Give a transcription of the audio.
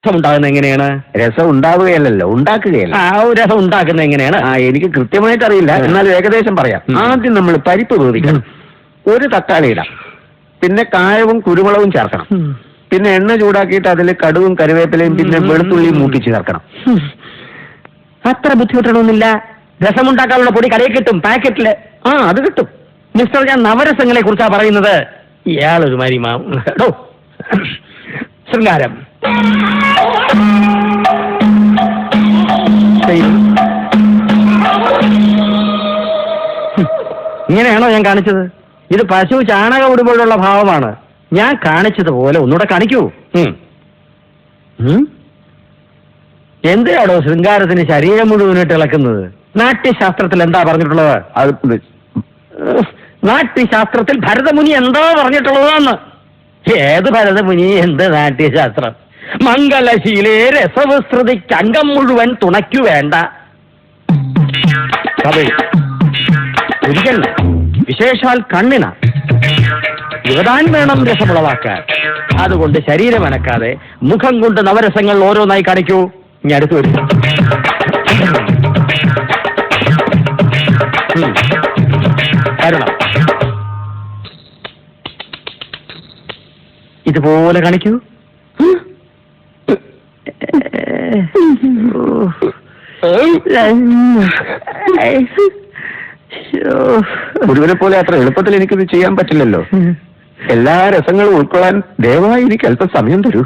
രസം ഉണ്ടാകുന്നത് എങ്ങനെയാണ്? രസം ഉണ്ടാവുകയല്ലല്ലോ, ഉണ്ടാക്കുകയല്ല. രസം ഉണ്ടാക്കുന്നത് എങ്ങനെയാണ്? എനിക്ക് കൃത്യമായിട്ട് അറിയില്ല, എന്നാലും ഏകദേശം പറയാം. ആദ്യം നമ്മൾ പരിപ്പ് വേവിക്കണം, ഒരു തക്കാളി ഇടാം, പിന്നെ കായവും കുരുമുളകും ചേർക്കണം, പിന്നെ എണ്ണ ചൂടാക്കിയിട്ട് അതിൽ കടുകും കരുവേപ്പിലയും പിന്നെ വെളുത്തുള്ളിയും മൂപ്പിച്ച് ചേർക്കണം. അത്ര ബുദ്ധിമുട്ടൊന്നുമില്ല. രസമുണ്ടാക്കാനുള്ള പൊടി കടയിൽ കിട്ടും, പാക്കറ്റില്. അത് കിട്ടും. മിസ്റ്റർ, ഞാൻ നവരസങ്ങളെ കുറിച്ചാ പറയുന്നത്. ഇയാളൊരു മാരിമാടോ. ശൃംഗാരം ഇങ്ങനെയാണോ ഞാൻ കാണിച്ചത്? ഇത് പശു ചാണകം ഇടുമ്പോഴുള്ള ഭാവമാണ്. ഞാൻ കാണിച്ചതുപോലെ ഒന്നുകൂടെ കാണിക്കൂ. എന്തിനാണോ ശൃംഗാരത്തിന് ശരീരം മുഴുവനായിട്ട് ഇളക്കുന്നത്? നാട്യശാസ്ത്രത്തിൽ എന്താ പറഞ്ഞിട്ടുള്ളത്? നാട്യശാസ്ത്രത്തിൽ ഭരതമുനി എന്താ പറഞ്ഞിട്ടുള്ളതാന്ന്? ഏത് ഭരതമുനി, എന്ത് നാട്യശാസ്ത്രം? മംഗലശീലേ രസവിസ്തൃതിക്ക് അംഗം മുഴുവൻ തുണയ്ക്കു വേണ്ട. ഒരിക്കൽ വിശേഷാൽ കണ്ണിന യുവതാൻ വേണം രസമുളവാക്കാൻ. അതുകൊണ്ട് ശരീരം അനക്കാതെ മുഖം കൊണ്ട് നവരസങ്ങൾ ഓരോന്നായി കാണിക്കൂ. ഇനി അടുത്ത് വരും. ഇതുപോലെ കാണിക്കൂ. മുഴുവനെ പോലെ അത്ര എളുപ്പത്തിൽ എനിക്കിത് ചെയ്യാൻ പറ്റില്ലല്ലോ. എല്ലാ രസങ്ങളും ഉൾക്കൊള്ളാൻ ദയവായി എനിക്ക് അല്പം സമയം തരൂ.